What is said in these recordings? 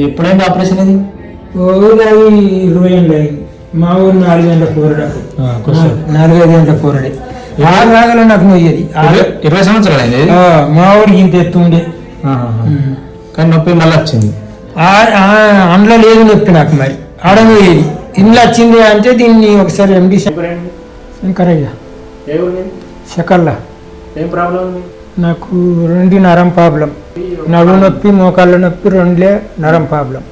ఎప్పుడైంది operation ఇది? అది 20 ఏళ్ళు అయింది. మా ఊరు 4 గంటల కూరడాకు 4-5 గంటల కూరడే 6 రాగల నాకు నొయ్యేది. 20 సంవత్సరాలు అయింది. మా ఊరికి ఇంత ఎత్తుండే కానీ నొప్పి మళ్ళీ వచ్చింది. అందులో లేదు నొప్పి నాకు. మరి ఆడనొయ్యేది. ఇంట్లో వచ్చింది అంటే దీన్ని ఒకసారి ఎండి శంకరయ్య శకల్లా. ఏం ప్రాబ్లం? నాకు 2 నరం ప్రాబ్లం. నడుము నొప్పి, మోకాళ్ళ నొప్పి, 2 నరం ప్రాబ్లం.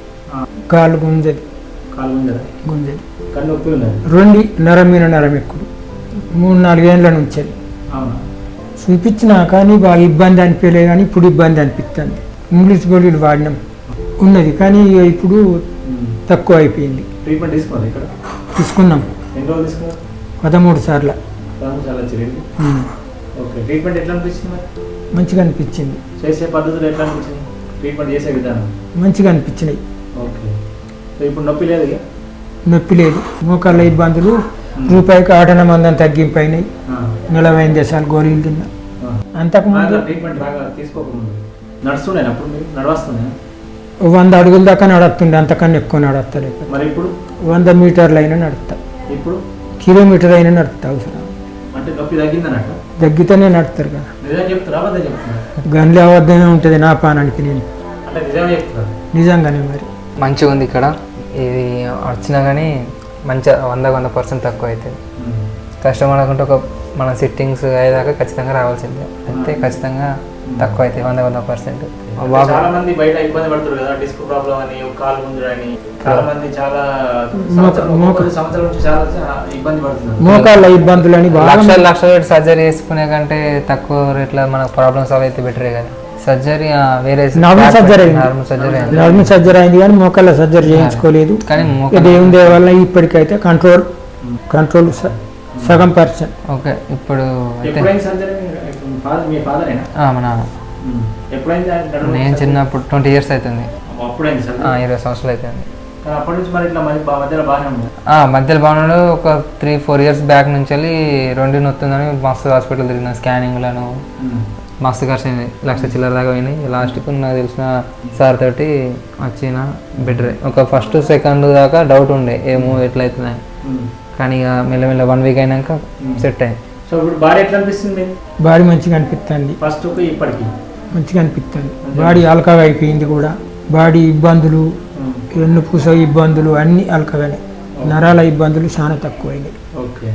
కాలు గుంజది గుంజది 2 నరం మీద నరం ఎక్కుడు 3-4 ఏళ్ళ నుంచి చూపించినా కానీ బాగా ఇబ్బంది అనిపించలే. కానీ ఇప్పుడు ఇబ్బంది అనిపిస్తుంది. ఇంగ్లీష్ గోళీలు వాడినాం ఉన్నది కానీ ఇప్పుడు తక్కువ అయిపోయింది. తీసుకున్నాం 13 సార్లు. మంచిగా అనిపించింది. చేసే పద్ధతులు ఎట్లా అనిపించింది? ట్రీట్మెంట్ చేసే విధానం మంచిగా అనిపించినాయి. ఇప్పుడు నొప్పి లేదు? నొప్పి లేదు. మోకాళ్ళ ఇబ్బందులు రూపాయికి 8 మంది తగ్గింపు అయినాయి. 40 దేశాలు గోళీలు తిన్నా. అంతకుముందు ట్రీట్మెంట్ బాగా తీసుకోకముందు నడుస్తుండే, అప్పుడు మీరు నడవస్తుండే 100 అడుగుల దాకా నడుస్తుండే. అంతకన్నా ఎక్కువ నడస్తలేదు. మరి ఇప్పుడు 100 మీటర్లు అయినా నడుస్తా. ఇప్పుడు కిలోమీటర్ అయినా నడుస్తా. అవసరం అంటే నొప్పి తగ్గిందన్నట్టు తగ్గితేనే నడుస్తారు కదా. నిజం చెప్తారా అబద్ధం చెప్తారా? గన్లే అబద్ధమే ఉంటుంది నా పానానికి. నేను అంటే నిజమే చెప్తారా? నిజంగానే. మరి మంచిగా ఉంది ఇక్కడ. ఇది వచ్చినా కానీ మంచిగా 100% తక్కువ అవుతుంది. కష్టం అనుకుంటే మన సిట్టింగ్స్ అయ్యేదాకా ఖచ్చితంగా రావాల్సిందే. అయితే ఖచ్చితంగా తక్కువ అవుతాయి 100%. చాలా మంది బయట ఇబ్బంది పడుతున్నారు కదా, డిస్క్ ప్రాబ్లం అని, కాలు గుంజుడని. చాలా మంది చాలా సంవత్సరాల నుంచి చాలా ఇబ్బంది పడుతున్నారు. మోకాళ్ళ ఇబ్బందులు అని లక్షలు పెట్టి సర్జరీ చేసుకునే కంటే తక్కువ రేట్లో మనకు ప్రాబ్లమ్ సాల్వ్ అయితే బెటరే కదా. సర్జరీ వేరే నార్మల్ సర్జరీ అయింది కానీ మోకాళ్ళ సర్జరీ చేయించుకోలేదు. కానీ దేవుని వల్ల ఇప్పటికైతే కంట్రోల్ సగం %. ఓకే. ఇప్పుడు మన నేను చిన్నప్పుడు 20 years అవుతుంది. 20 సంవత్సరాలు అవుతుంది. మధ్యలో బాగున్నాడు. ఒక 3-4 years బ్యాక్ నుంచి వెళ్ళి 2 నొత్తుందని మస్తు హాస్పిటల్ తిరిగిన. స్కానింగ్లను మస్తు ఖర్చు అయింది. 1,00,000 చిల్లర దాకా పోయినాయి. లాస్ట్కు నాకు తెలిసిన సార్ తోటి వచ్చిన బెటరే. ఒక ఫస్ట్ సెకండ్ దాకా డౌట్ ఉండే ఏమో ఎట్లయితున్నాయి. కానీ ఇక మెల్లమెల్ల 1 week అయినాక సెట్ అయింది. సో ఇప్పుడు బాడీ ఎట్లా అనిపిస్తుంది? బాడీ మంచిగా అనిపిస్తుంది. ఫస్ట్ ఇప్పటికి మంచిగా అనిపిస్తుంది. బాడీ అలకగా అయిపోయింది కూడా. బాడీ ఇబ్బందులు, వెన్నుపూస ఇబ్బందులు అన్నీ అలకగానే. నరాల ఇబ్బందులు చాలా తక్కువైనాయి. ఓకే.